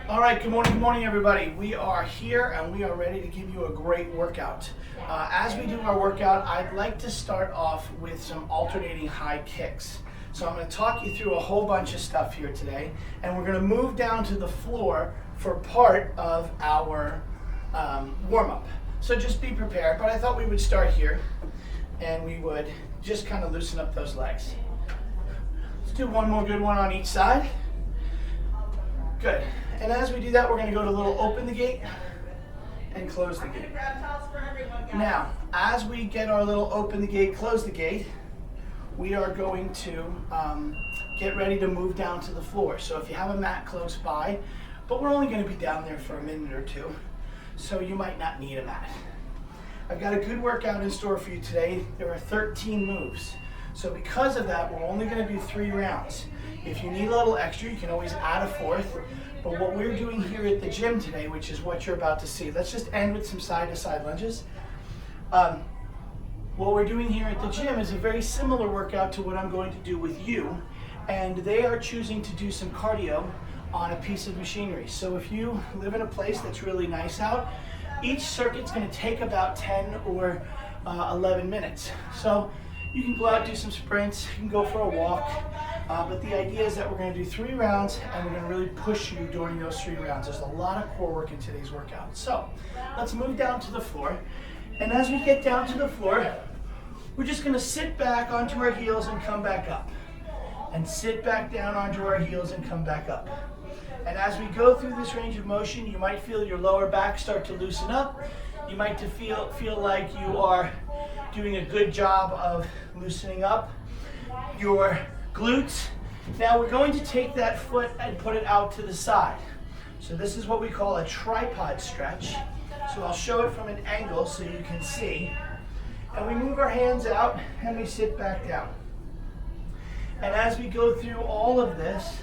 All right, good morning everybody. We are here and we are ready to give you a great workout. As we do our workout, I'd like to start off with some alternating high kicks. So I'm going to talk you through a whole bunch of stuff here today, and we're going to move down to the floor for part of our warm-up. So just be prepared, but I thought we would start here and we would just kind of loosen up those legs. Let's do one more good one on each side. Good. And as we do that, we're going to go to a little open the gate and close the gate. Now, as we get our little open the gate, close the gate, we are going to get ready to move down to the floor. So if you have a mat close by, but we're only going to be down there for a minute or two, so you might not need a mat. I've got a good workout in store for you today. There are 13 moves. So because of that, we're only going to do 3 rounds. If you need a little extra, you can always add a 4th. But what we're doing here at the gym today, which is what you're about to see, let's just end with some side-to-side lunges. What we're doing here at the gym is a very similar workout to what I'm going to do with you, and they are choosing to do some cardio on a piece of machinery. So if you live in a place that's really nice out, each circuit's going to take about 10 or 11 minutes. So you can go out and do some sprints, you can go for a walk, but the idea is that we're going to do 3 rounds and we're going to really push you during those 3 rounds. There's a lot of core work in today's workout. So let's move down to the floor, and as we get down to the floor, we're just going to sit back onto our heels and come back up, and sit back down onto our heels and come back up. And as we go through this range of motion, you might feel your lower back start to loosen up. You might feel like you are doing a good job of loosening up your glutes. Now we're going to take that foot and put it out to the side. So this is what we call a tripod stretch. So I'll show it from an angle so you can see. And we move our hands out and we sit back down. And as we go through all of this,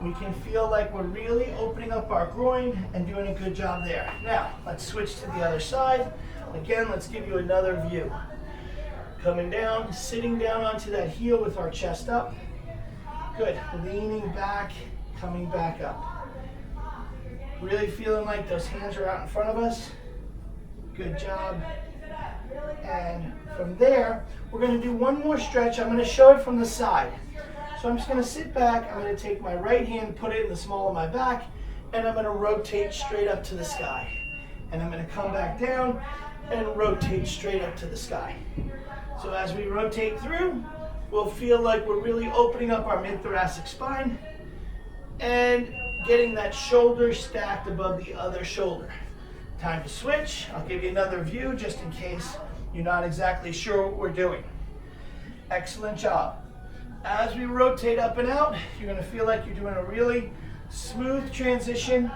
we can feel like we're really opening up our groin and doing a good job there. Now, let's switch to the other side. Again, let's give you another view. Coming down, sitting down onto that heel with our chest up. Good, leaning back, coming back up. Really feeling like those hands are out in front of us. Good job. And from there, we're going to do one more stretch. I'm going to show it from the side. So I'm just going to sit back, I'm going to take my right hand, put it in the small of my back, and I'm going to rotate straight up to the sky. And I'm going to come back down and rotate straight up to the sky. So as we rotate through, we'll feel like we're really opening up our mid-thoracic spine and getting that shoulder stacked above the other shoulder. Time to switch. I'll give you another view just in case you're not exactly sure what we're doing. Excellent job. As we rotate up and out, you're going to feel like you're doing a really smooth transition.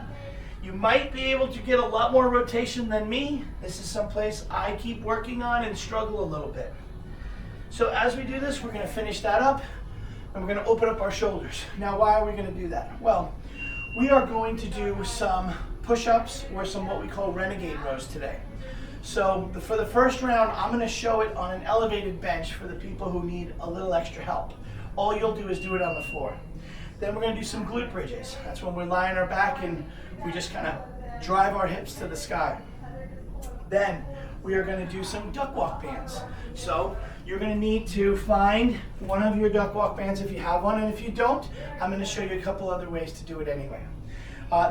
You might be able to get a lot more rotation than me. This is someplace I keep working on and struggle a little bit. So as we do this, we're going to finish that up and we're going to open up our shoulders. Now, why are we going to do that? Well, we are going to do some push-ups or some what we call Renegade Rows today. So for the first round, I'm going to show it on an elevated bench for the people who need a little extra help. All you'll do is do it on the floor. Then we're going to do some glute bridges. That's when we're lying our back and we just kind of drive our hips to the sky. Then we are going to do some duck walk bands. So you're going to need to find one of your duck walk bands if you have one, and if you don't, I'm going to show you a couple other ways to do it anyway.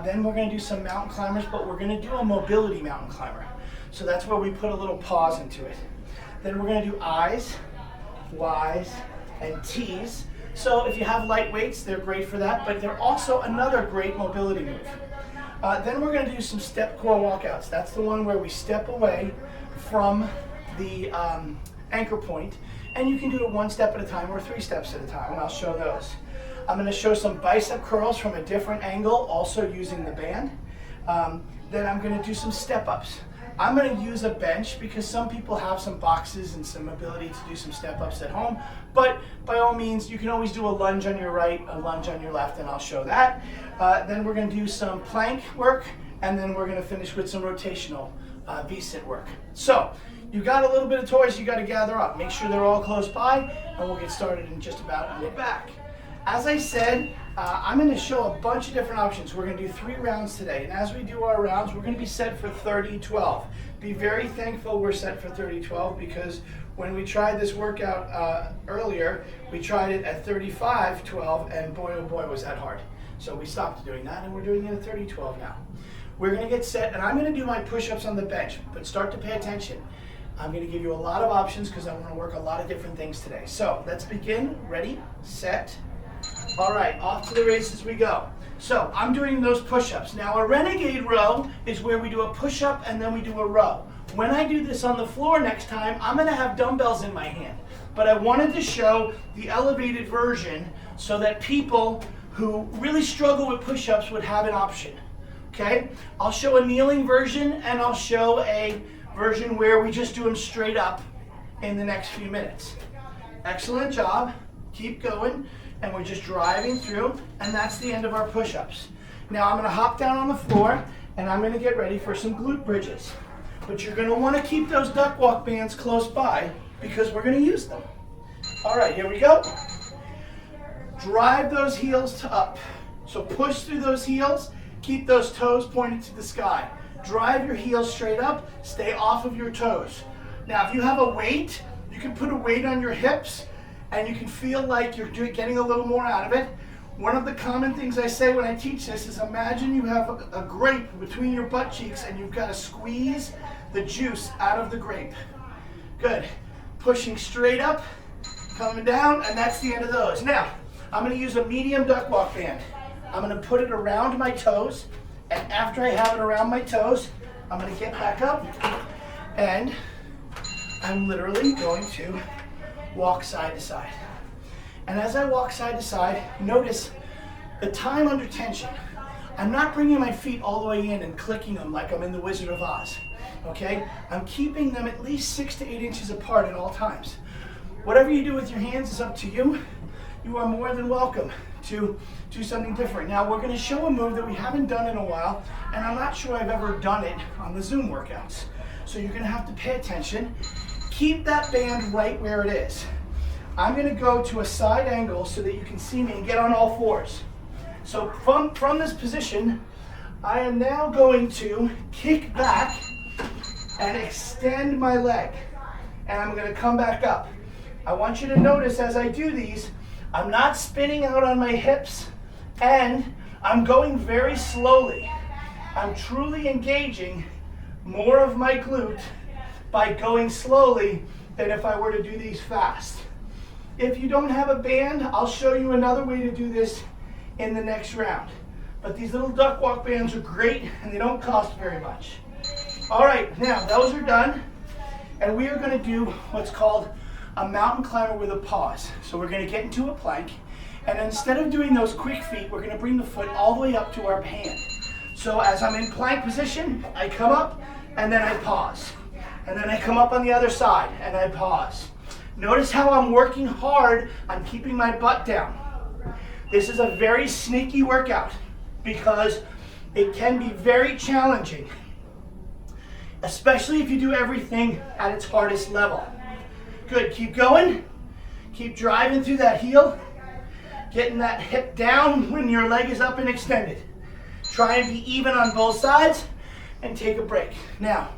Then we're going to do some mountain climbers, but we're going to do a mobility mountain climber. So that's where we put a little pause into it. Then we're going to do I's, Y's, and T's. So if you have light weights, they're great for that, but they're also another great mobility move. Then we're going to do some step core walkouts. That's the one where we step away from the anchor point, and you can do it 1 step at a time or 3 steps at a time, and I'll show those. I'm going to show some bicep curls from a different angle, also using the band. Then I'm going to do some step-ups. I'm going to use a bench because some people have some boxes and some ability to do some step-ups at home, but by all means, you can always do a lunge on your right, a lunge on your left, and I'll show that. Then we're going to do some plank work, and then we're going to finish with some rotational V-sit work. So, you've got a little bit of toys you got to gather up. Make sure they're all close by, and we'll get started in just about a minute. Back. as I said, I'm going to show a bunch of different options. We're going to do 3 rounds today, and as we do our rounds, we're going to be set for 30-12. Be very thankful we're set for 30-12 because when we tried this workout earlier, we tried it at 35-12, and boy, oh boy, was that hard. So we stopped doing that, and we're doing it at 30-12 now. We're going to get set, and I'm going to do my push-ups on the bench, but start to pay attention. I'm going to give you a lot of options because I want to work a lot of different things today. So let's begin. Ready, set. All right, off to the races we go. So I'm doing those push-ups. Now a Renegade Row is where we do a push-up and then we do a row. When I do this on the floor next time, I'm going to have dumbbells in my hand. But I wanted to show the elevated version so that people who really struggle with push-ups would have an option. Okay? I'll show a kneeling version and I'll show a version where we just do them straight up in the next few minutes. Excellent job. Keep going. And we're just driving through, and that's the end of our push-ups. Now I'm going to hop down on the floor, and I'm going to get ready for some glute bridges. But you're going to want to keep those duck walk bands close by because we're going to use them. All right, here we go. Drive those heels to up. So push through those heels, keep those toes pointed to the sky. Drive your heels straight up, stay off of your toes. Now if you have a weight, you can put a weight on your hips, and you can feel like you're getting a little more out of it. One of the common things I say when I teach this is imagine you have a grape between your butt cheeks and you've got to squeeze the juice out of the grape. Good. Pushing straight up, coming down, and that's the end of those. Now, I'm going to use a medium duck walk band. I'm going to put it around my toes, and after I have it around my toes, I'm going to get back up, and I'm literally going to walk side to side. And as I walk side to side, notice the time under tension. I'm not bringing my feet all the way in and clicking them like I'm in the Wizard of Oz. Okay? I'm keeping them at least 6 to 8 inches apart at all times. Whatever you do with your hands is up to you. You are more than welcome to do something different. Now we're going to show a move that we haven't done in a while, and I'm not sure I've ever done it on the Zoom workouts. So you're going to have to pay attention. Keep that band right where it is. I'm going to go to a side angle so that you can see me and get on all fours. So from this position, I am now going to kick back and extend my leg. And I'm going to come back up. I want you to notice as I do these, I'm not spinning out on my hips and I'm going very slowly. I'm truly engaging more of my glute by going slowly than if I were to do these fast. If you don't have a band, I'll show you another way to do this in the next round. But these little duck walk bands are great and they don't cost very much. All right, now those are done. And we are going to do what's called a mountain climber with a pause. So we're going to get into a plank. And instead of doing those quick feet, we're going to bring the foot all the way up to our hand. So as I'm in plank position, I come up and then I pause. And then I come up on the other side and I pause. Notice how I'm working hard on keeping my butt down. This is a very sneaky workout because it can be very challenging, especially if you do everything at its hardest level. Good, keep going. Keep driving through that heel. Getting that hip down when your leg is up and extended. Try and be even on both sides and take a break. Now,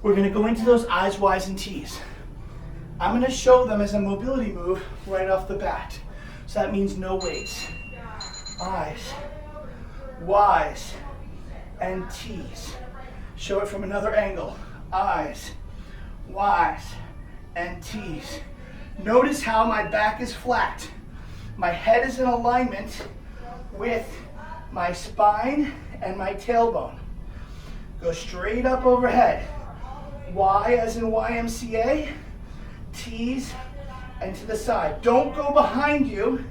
we're going to go into those eyes, Ys, and Ts. I'm going to show them as a mobility move right off the bat. So that means no weights. Eyes, Ys, and Ts. Show it from another angle. Eyes, Ys, and Ts. Notice how my back is flat. My head is in alignment with my spine and my tailbone. Go straight up overhead. Y as in YMCA, T's, and to the side. Don't go behind you.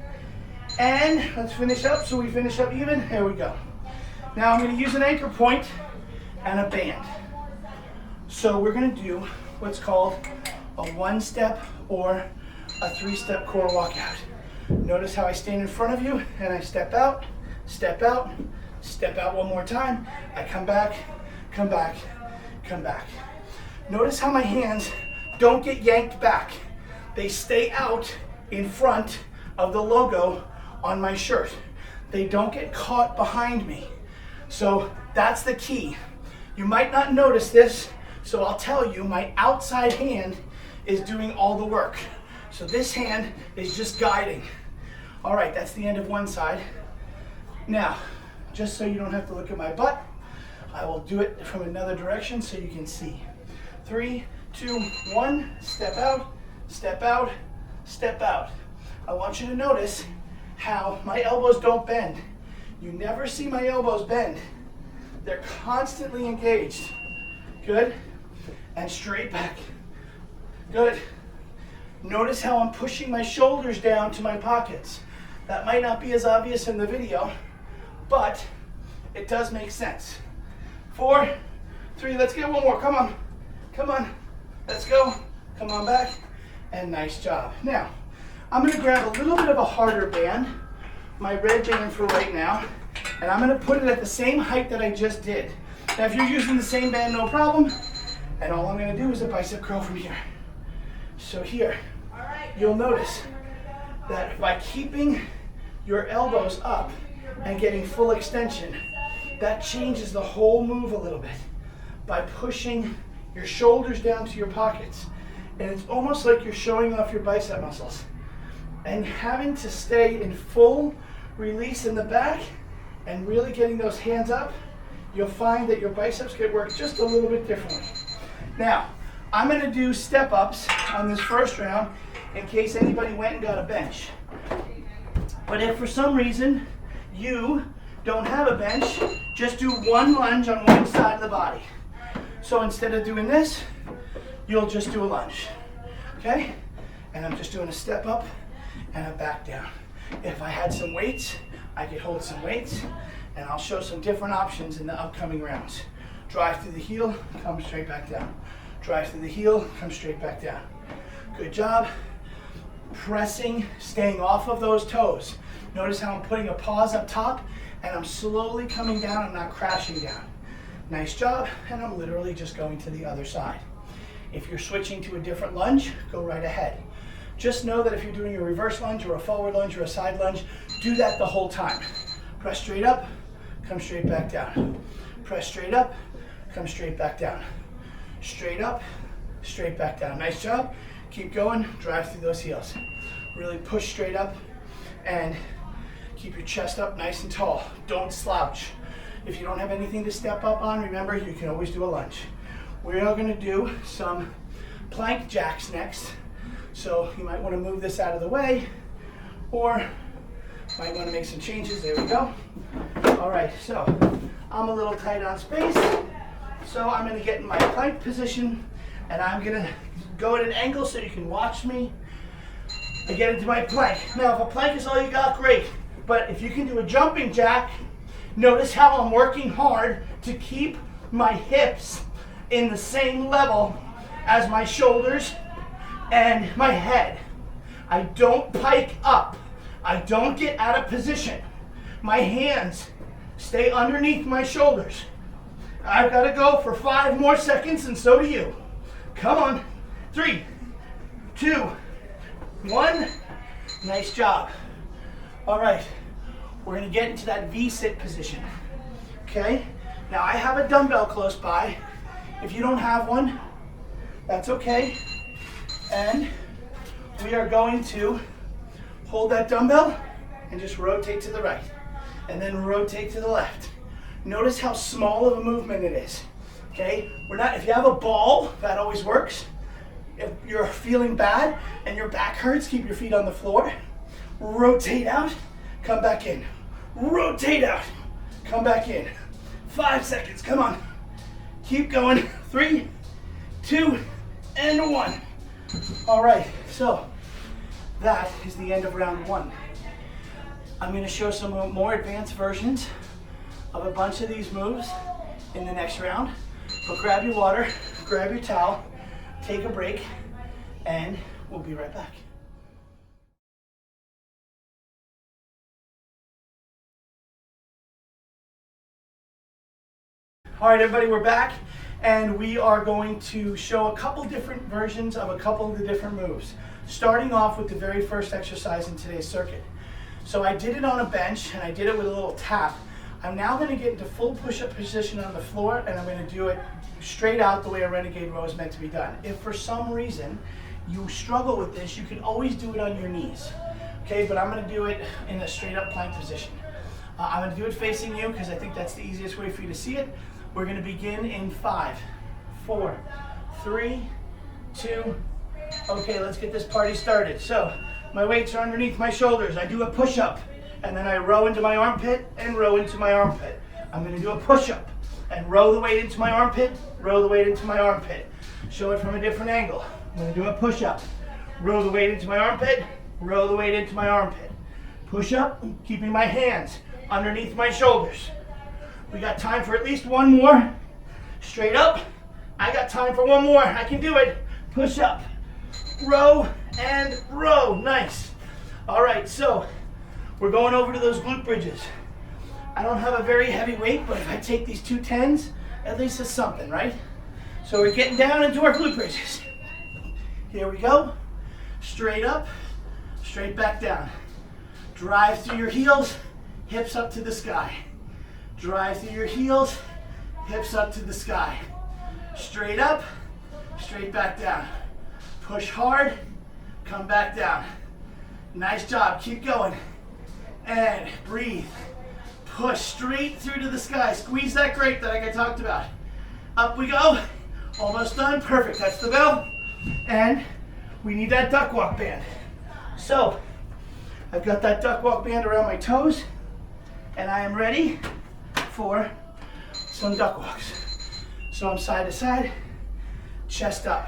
And let's finish up. So we finish up even. There we go. Now I'm going to use an anchor point and a band. So we're going to do what's called a 1-step or a 3-step core walkout. Notice how I stand in front of you and I step out, step out, step out one more time. I come back, come back, come back. Notice how my hands don't get yanked back. They stay out in front of the logo on my shirt. They don't get caught behind me. So that's the key. You might not notice this, so I'll tell you, my outside hand is doing all the work. So this hand is just guiding. All right, that's the end of one side. Now, just so you don't have to look at my butt, I will do it from another direction so you can see. 3, 2, 1, step out, step out, step out. I want you to notice how my elbows don't bend. You never see my elbows bend. They're constantly engaged. Good. And straight back. Good. Notice how I'm pushing my shoulders down to my pockets. That might not be as obvious in the video, but it does make sense. 4, 3, let's get one more. Come on. Come on. Let's go. Come on back. And nice job. Now, I'm going to grab a little bit of a harder band, my red band for right now, and I'm going to put it at the same height that I just did. Now, if you're using the same band, no problem. And all I'm going to do is a bicep curl from here. So here, you'll notice that by keeping your elbows up and getting full extension, that changes the whole move a little bit by pushing your shoulders down to your pockets. And it's almost like you're showing off your bicep muscles. And having to stay in full release in the back and really getting those hands up, you'll find that your biceps get worked just a little bit differently. Now, I'm going to do step-ups on this first round in case anybody went and got a bench. But if for some reason you don't have a bench, just do one lunge on one side of the body. So instead of doing this, you'll just do a lunge. Okay? And I'm just doing a step up and a back down. If I had some weights, I could hold some weights, and I'll show some different options in the upcoming rounds. Drive through the heel, come straight back down. Drive through the heel, come straight back down. Good job. Pressing, staying off of those toes. Notice how I'm putting a pause up top, and I'm slowly coming down and not crashing down. Nice job, and I'm literally just going to the other side. If you're switching to a different lunge, go right ahead. Just know that if you're doing a reverse lunge or a forward lunge or a side lunge, do that the whole time. Press straight up, come straight back down. Press straight up, come straight back down. Straight up, straight back down. Nice job. Keep going, drive through those heels. Really push straight up and keep your chest up nice and tall. Don't slouch. If you don't have anything to step up on, remember you can always do a lunge. We are going to do some plank jacks next. So you might want to move this out of the way, or might want to make some changes. There we go. All right, so I'm a little tight on space. So I'm going to get in my plank position, and I'm going to go at an angle so you can watch me. I get into my plank. Now, if a plank is all you got, great. But if you can do a jumping jack, notice how I'm working hard to keep my hips in the same level as my shoulders and my head. I don't pike up. I don't get out of position. My hands stay underneath my shoulders. I've got to go for 5 more seconds, and so do you. Come on. 3, 2, 1. Nice job. All right. We're going to get into that V-sit position. Okay? Now, I have a dumbbell close by. If you don't have one, that's okay. And we are going to hold that dumbbell and just rotate to the right. And then rotate to the left. Notice how small of a movement it is. Okay? If you have a ball, that always works. If you're feeling bad and your back hurts, keep your feet on the floor. Rotate out, come back in. Rotate out, come back in. 5 seconds, come on. Keep going. 3, 2, and 1. All right, so that is the end of round 1. I'm going to show some more advanced versions of a bunch of these moves in the next round. But grab your water, grab your towel, take a break, and we'll be right back. All right, everybody, we're back. and we are going to show a couple different versions of a couple of the different moves, starting off with the very first exercise in today's circuit. So I did it on a bench, and I did it with a little tap. I'm now going to get into full push-up position on the floor, and I'm going to do it straight out the way a Renegade Row is meant to be done. If for some reason you struggle with this, you can always do it on your knees. Okay, but I'm going to do it in a straight up plank position. I'm going to do it facing you because I think that's the easiest way for you to see it. We're going to begin in 5, 4, 3, 2. Okay, let's get this party started. So my weights are underneath my shoulders. I do a push-up, and then I row into my armpit and row into my armpit. I'm going to do a push-up and row the weight into my armpit, row the weight into my armpit. Show it from a different angle. I'm going to do a push-up, row the weight into my armpit, row the weight into my armpit. Push up, keeping my hands underneath my shoulders. We got time for at least one more. Straight up. I got time for one more. I can do it. Push up, row, and row. Nice. All right, so we're going over to those glute bridges. I don't have a very heavy weight, but if I take these 2 10s, at least it's something, right? So we're getting down into our glute bridges. Here we go. Straight up, straight back down. Drive through your heels, hips up to the sky. Drive through your heels, hips up to the sky. Straight up, straight back down. Push hard, come back down. Nice job, keep going. And breathe. Push straight through to the sky. Squeeze that grate that I talked about. Up we go. Almost done. Perfect. That's the bell. And we need that duck walk band. So I've got that duck walk band around my toes, and I am ready for some duck walks. So I'm side to side, chest up.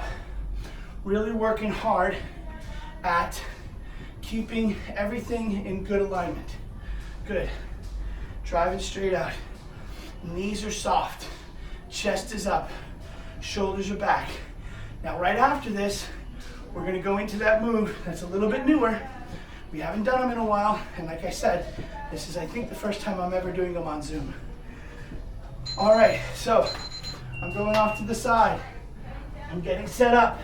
Really working hard at keeping everything in good alignment. Good. Driving straight out. Knees are soft. Chest is up. Shoulders are back. Now right after this, we're going to go into that move that's a little bit newer. We haven't done them in a while, and like I said, this is I think the first time I'm ever doing them on Zoom. All right, so I'm going off to the side. I'm getting set up.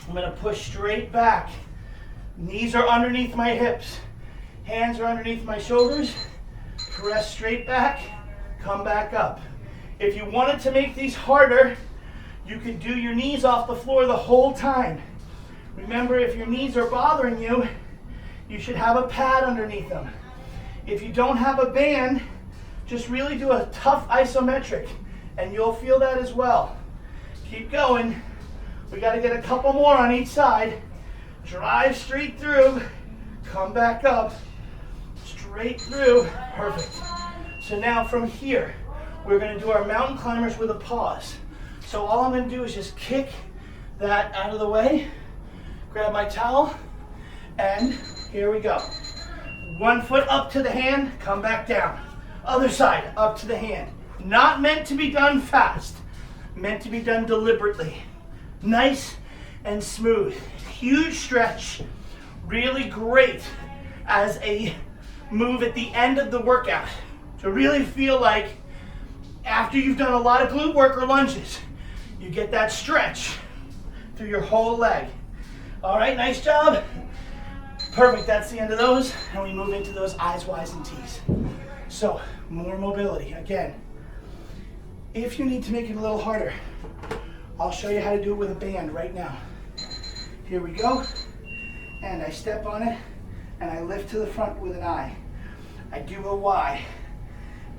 I'm going to push straight back. Knees are underneath my hips. Hands are underneath my shoulders. Press straight back, come back up. If you wanted to make these harder, you could do your knees off the floor the whole time. Remember, if your knees are bothering you, you should have a pad underneath them. If you don't have a band, just really do a tough isometric, and you'll feel that as well. Keep going. We got to get a couple more on each side. Drive straight through, come back up, straight through. Perfect. So now from here, we're going to do our mountain climbers with a pause. So all I'm going to do is just kick that out of the way, grab my towel, and here we go. 1 foot up to the hand, come back down. Other side, up to the hand. Not meant to be done fast, meant to be done deliberately. Nice and smooth. Huge stretch, really great as a move at the end of the workout. To really feel like after you've done a lot of glute work or lunges, you get that stretch through your whole leg. All right, nice job. Perfect, that's the end of those, and we move into those eyes, Ys, and Ts. So, more mobility. Again, if you need to make it a little harder, I'll show you how to do it with a band right now. Here we go, and I step on it, and I lift to the front with an I. I do a Y,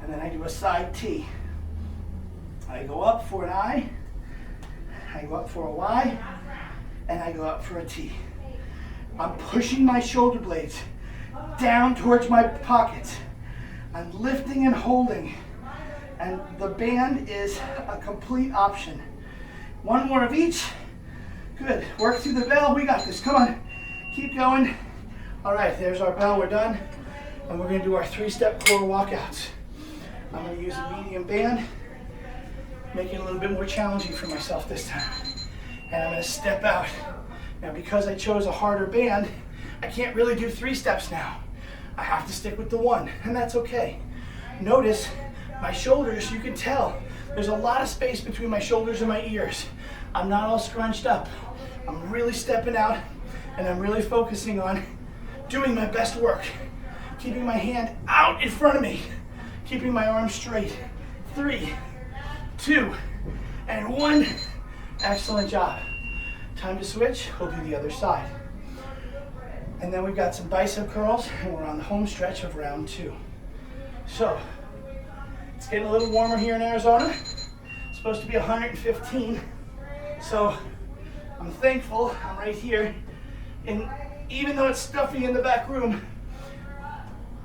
and then I do a side T. I go up for an I go up for a Y, and I go up for a T. I'm pushing my shoulder blades down towards my pockets. I'm lifting and holding, and the band is a complete option. One more of each. Good. Work through the bell. We got this. Come on. Keep going. All right, there's our bell. We're done. And we're going to do our 3-step core walkouts. I'm going to use a medium band, make it a little bit more challenging for myself this time. And I'm going to step out. Now, because I chose a harder band, I can't really do 3 steps now. I have to stick with the 1, and that's okay. Notice my shoulders, you can tell There's a lot of space between my shoulders and my ears. I'm not all scrunched up. I'm really stepping out and I'm really focusing on doing my best work. Keeping my hand out in front of me. Keeping my arms straight. 3, 2, and 1. Excellent job. Time to switch. We'll do the other side. And then we've got some bicep curls and we're on the home stretch of round 2. So, it's getting a little warmer here in Arizona. It's supposed to be 115. So, I'm thankful I'm right here. And even though it's stuffy in the back room,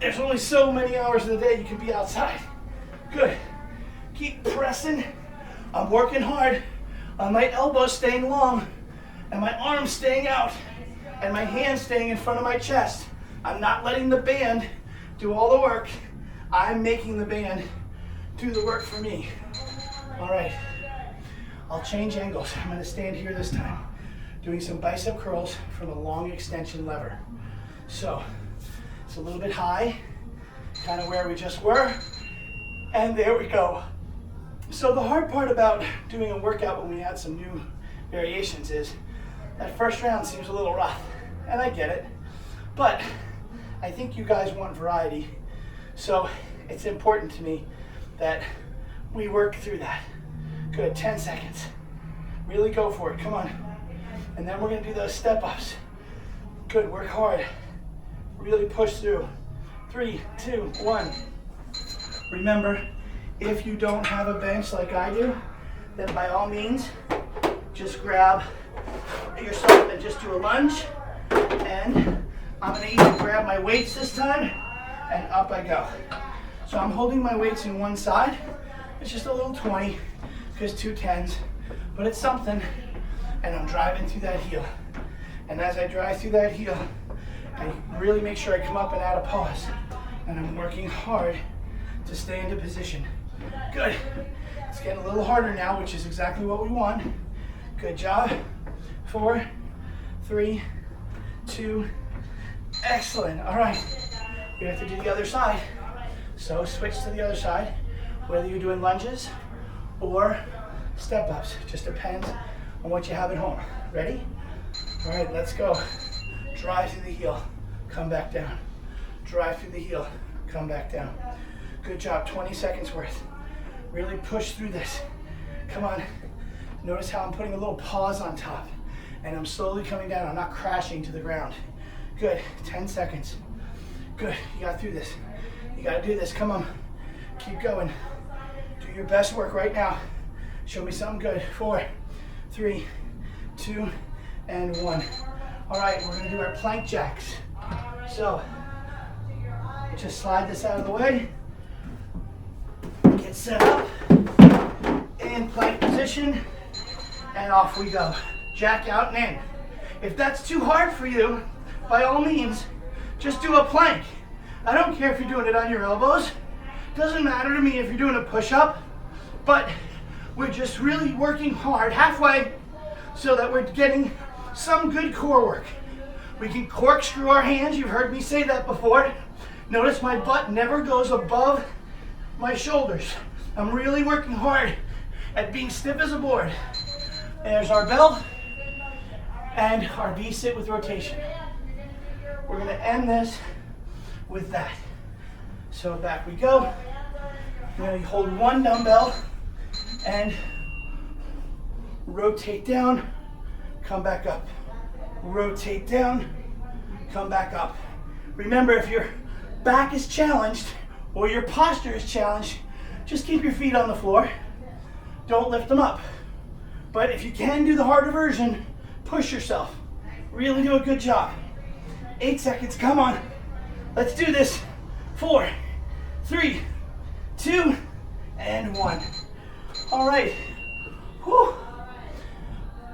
there's only so many hours of the day you can be outside. Good. Keep pressing. I'm working hard on my elbows staying long and my arms staying out and my hands staying in front of my chest. I'm not letting the band do all the work. I'm making the band do the work for me. All right. I'll change angles. I'm going to stand here this time, doing some bicep curls from a long extension lever. So, it's a little bit high, kind of where we just were, and there we go. So the hard part about doing a workout when we add some new variations is that first round seems a little rough, and I get it, but I think you guys want variety, so it's important to me that we work through that. Good, 10 seconds. Really go for it, come on. And then we're gonna do those step-ups. Good, work hard. Really push through. 3, 2, 1. Remember, if you don't have a bench like I do, then by all means, just grab yourself and just do a lunge. And I'm gonna even grab my weights this time, and up I go. So I'm holding my weights in one side. It's just a little 20, because 2 10s, but it's something. And I'm driving through that heel. And as I drive through that heel, I really make sure I come up and add a pause. And I'm working hard to stay into position. Good. It's getting a little harder now, which is exactly what we want. Good job. 4, 3, 2, excellent. All right. We have to do the other side. So switch to the other side, whether you're doing lunges or step-ups. Just depends on what you have at home. Ready? All right, let's go. Drive through the heel, come back down. Drive through the heel, come back down. Good job, 20 seconds worth. Really push through this. Come on. Notice how I'm putting a little pause on top and I'm slowly coming down. I'm not crashing to the ground. Good, 10 seconds. Good, you got through this. You gotta do this, come on. Keep going. Do your best work right now. Show me something good. 4, 3, 2, and 1. All right, we're gonna do our plank jacks. So, just slide this out of the way. Get set up in plank position, and off we go. Jack out and in. If that's too hard for you, by all means, just do a plank. I don't care if you're doing it on your elbows. Doesn't matter to me if you're doing a push-up, but we're just really working hard halfway so that we're getting some good core work. We can corkscrew our hands. You've heard me say that before. Notice my butt never goes above my shoulders. I'm really working hard at being stiff as a board. There's our belt and our V-sit with rotation. We're gonna end this with that. So back we go. We're gonna hold one dumbbell and rotate down, come back up. Rotate down, come back up. Remember, if your back is challenged or your posture is challenged, just keep your feet on the floor. Don't lift them up. But if you can do the harder version, push yourself. Really do a good job. 8 seconds, come on. Let's do this. 4, 3, 2, and 1. All right. Whew.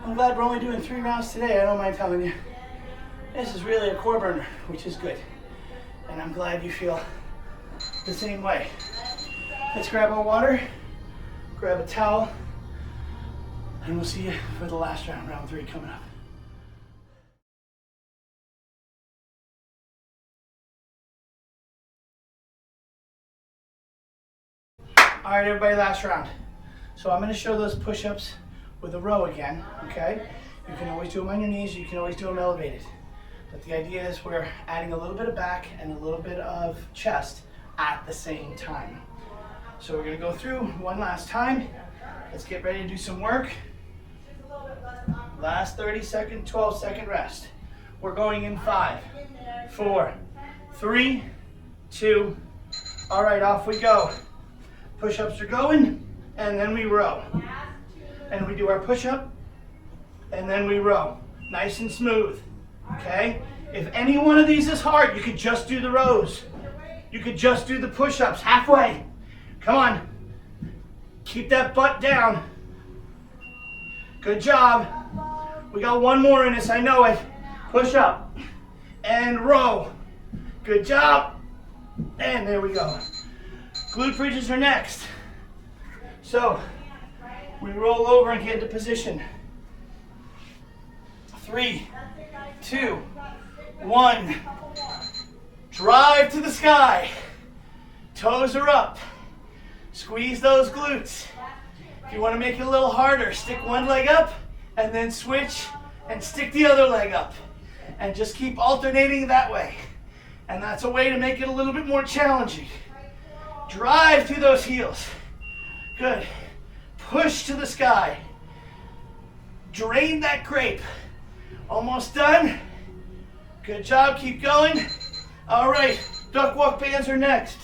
I'm glad we're only doing 3 rounds today. I don't mind telling you. This is really a core burner, which is good. And I'm glad you feel the same way. Let's grab our water, grab a towel, and we'll see you for the last round, round 3 coming up. All right, everybody, last round. So I'm going to show those push-ups with a row again, okay? You can always do them on your knees, you can always do them elevated. But the idea is we're adding a little bit of back and a little bit of chest at the same time. So we're going to go through one last time. Let's get ready to do some work. Last 30 second, 12 second rest. We're going in 5, 4, 3, 2. All right, off we go. Push-ups are going, and then we row. And we do our push-up, and then we row. Nice and smooth, okay? If any one of these is hard, you could just do the rows. You could just do the push-ups halfway. Come on. Keep that butt down. Good job. We got one more in us, I know it. Push up and row. Good job. And there we go. Glute bridges are next. So we roll over and get into position. 3, 2, 1. Drive to the sky. Toes are up. Squeeze those glutes. If you want to make it a little harder, stick one leg up and then switch and stick the other leg up. And just keep alternating that way. And that's a way to make it a little bit more challenging. Drive through those heels. Good. Push to the sky. Drain that grape. Almost done. Good job, keep going. All right, duck walk bands are next.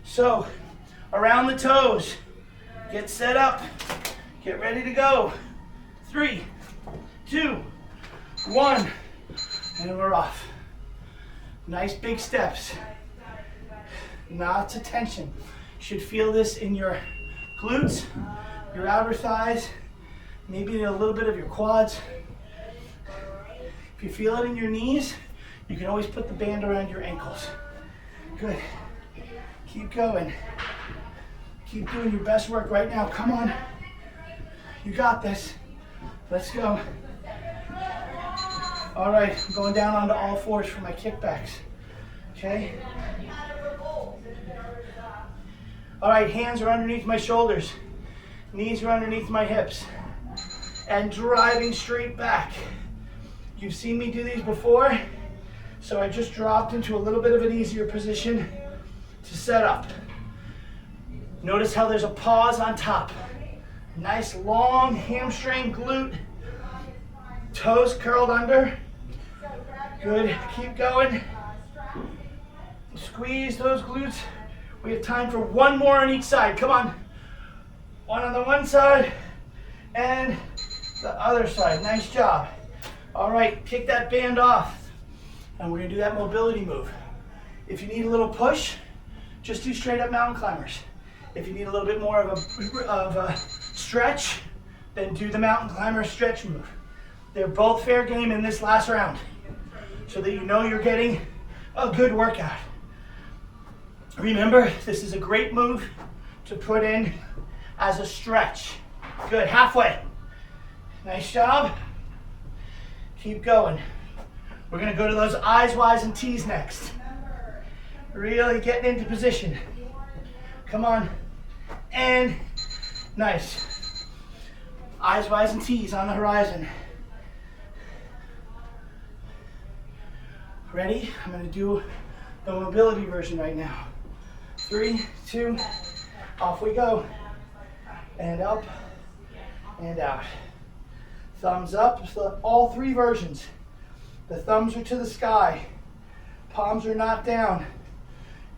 So, around the toes. Get set up. Get ready to go. 3, 2, 1. And we're off. Nice big steps. Lots of tension. You should feel this in your glutes, your outer thighs, maybe a little bit of your quads. If you feel it in your knees, you can always put the band around your ankles. Good. Keep going. Keep doing your best work right now. Come on. You got this. Let's go. All right, I'm going down onto all fours for my kickbacks. Okay? All right, hands are underneath my shoulders. Knees are underneath my hips. And driving straight back. You've seen me do these before, so I just dropped into a little bit of an easier position to set up. Notice how there's a pause on top. Nice long hamstring glute. Toes curled under. Good, keep going. Squeeze those glutes. We have time for one more on each side. Come on. One on the one side and the other side. Nice job. All right, kick that band off. And we're gonna do that mobility move. If you need a little push, just do straight up mountain climbers. If you need a little bit more of a stretch, then do the mountain climber stretch move. They're both fair game in this last round, so that you know you're getting a good workout. Remember, this is a great move to put in as a stretch. Good, halfway. Nice job. Keep going. We're gonna go to those eyes, Ys, and T's next. Really getting into position. Come on. And nice. Eyes, Ys, and T's on the horizon. Ready? I'm gonna do the mobility version right now. 3, 2, off we go. And up and out. Thumbs up, so all 3 versions. The thumbs are to the sky. Palms are not down.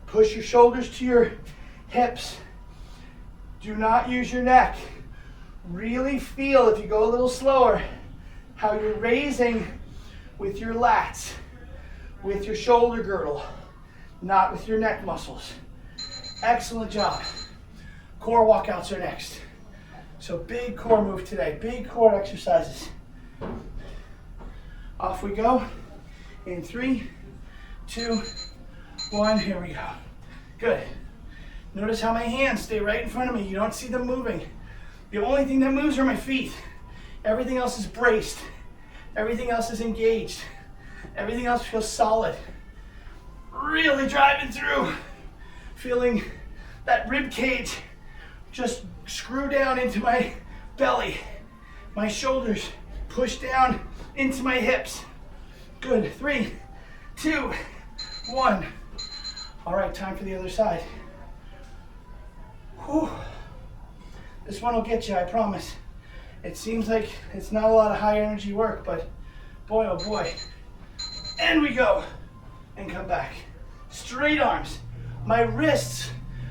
Push your shoulders to your hips. Do not use your neck. Really feel, if you go a little slower, how you're raising with your lats, with your shoulder girdle, not with your neck muscles. Excellent job. Core walkouts are next. So big core move today, big core exercises. Off we go in 3, 2, 1, here we go. Good. Notice how my hands stay right in front of me. You don't see them moving. The only thing that moves are my feet. Everything else is braced. Everything else is engaged. Everything else feels solid. Really driving through. Feeling that rib cage just screw down into my belly. My shoulders push down into my hips. Good, 3, 2, 1. All right, time for the other side. Whew. This one will get you, I promise. It seems like it's not a lot of high energy work, but boy, oh boy. And we go, and come back. Straight arms. My wrists,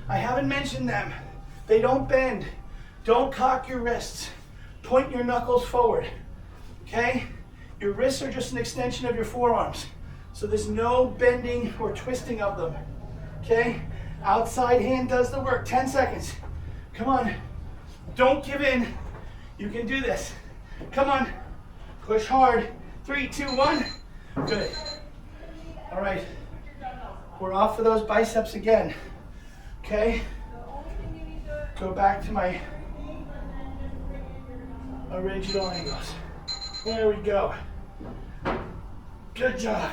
I haven't mentioned them. They don't bend. Don't cock your wrists. Point your knuckles forward, okay? Your wrists are just an extension of your forearms. So there's no bending or twisting of them, okay? Outside hand does the work, 10 seconds. Come on, don't give in. You can do this. Come on, push hard. 3, 2, 1, good. All right, we're off for those biceps again, okay? Go back to my original angles. There we go. Good job.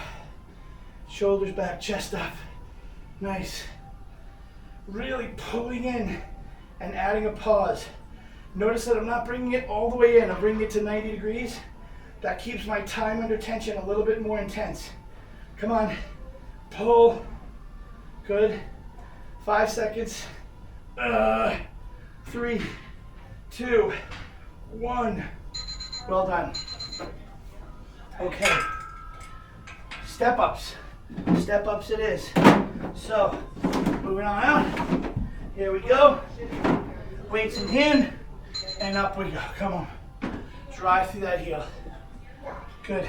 Shoulders back, chest up. Nice. Really pulling in and adding a pause. Notice that I'm not bringing it all the way in. I'm bringing it to 90 degrees. That keeps my time under tension a little bit more intense. Come on. Pull. Good. 5 seconds. 3, 2, 1. Well done. Okay. Step ups. Step ups it is. So, moving on out. Here we go. Weights in hand, and up we go. Come on. Drive through that heel. Good.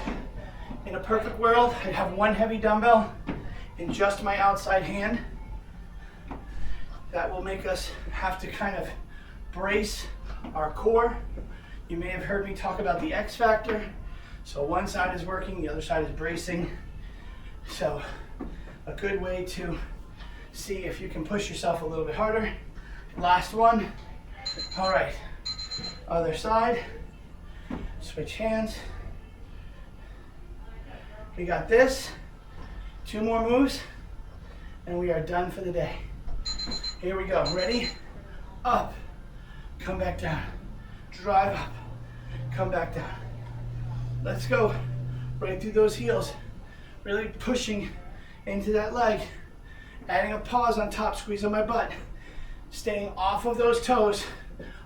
In a perfect world, I'd have one heavy dumbbell in just my outside hand. That will make us have to kind of brace our core. You may have heard me talk about the X factor. So one side is working, the other side is bracing. So a good way to see if you can push yourself a little bit harder. Last one. All right, other side. Switch hands. We got this. 2 more moves, and we are done for the day. Here we go. Ready? Up. Come back down. Drive up. Come back down. Let's go. Right through those heels. Really pushing into that leg. Adding a pause on top, squeeze on my butt. Staying off of those toes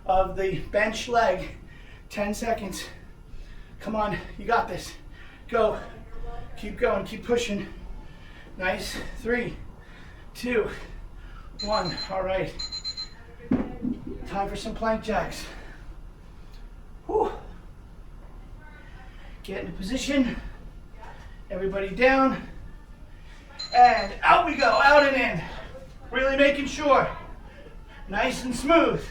of the bench leg. 10 seconds. Come on, you got this. Go. Keep going, keep pushing. Nice. 3, 2, 1. All right. Time for some plank jacks. Whew. Get into position. Everybody down. And out we go, out and in. Really making sure. Nice and smooth.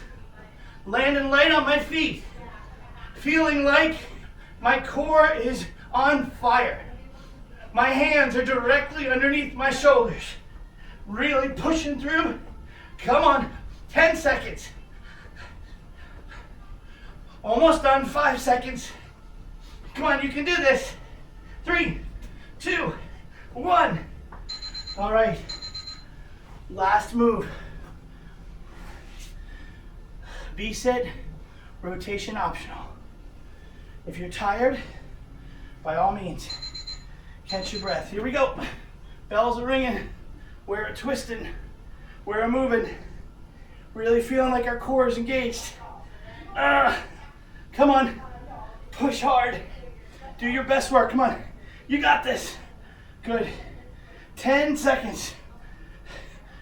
Landing light on my feet. Feeling like my core is on fire. My hands are directly underneath my shoulders. Really pushing through. Come on, 10 seconds. Almost done, 5 seconds. Come on, you can do this. 3, 2, 1. All right, last move. V-sit, rotation optional. If you're tired, by all means, catch your breath. Here we go. Bells are ringing. We're twisting. We're moving. Really feeling like our core is engaged. Come on. Push hard. Do your best work. Come on. You got this. Good. 10 seconds.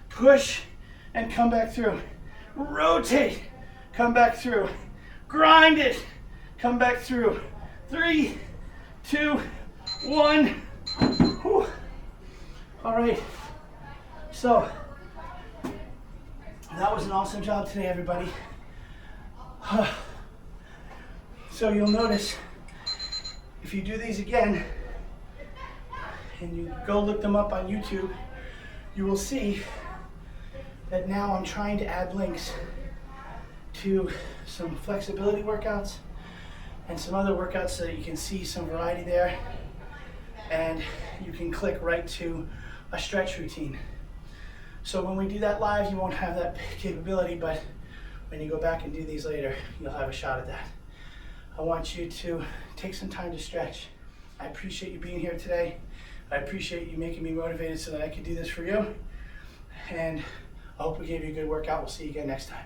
Push and come back through. Rotate. Come back through. Grind it. Come back through. 3, 2, 1. Whew. All right. So, that was an awesome job today, everybody. So you'll notice, if you do these again, and you go look them up on YouTube, you will see that now I'm trying to add links to some flexibility workouts and some other workouts so that you can see some variety there, and you can click right to a stretch routine. So when we do that live, you won't have that capability, but when you go back and do these later, you'll have a shot at that. I want you to take some time to stretch. I appreciate you being here today. I appreciate you making me motivated so that I could do this for you. And I hope we gave you a good workout. We'll see you again next time.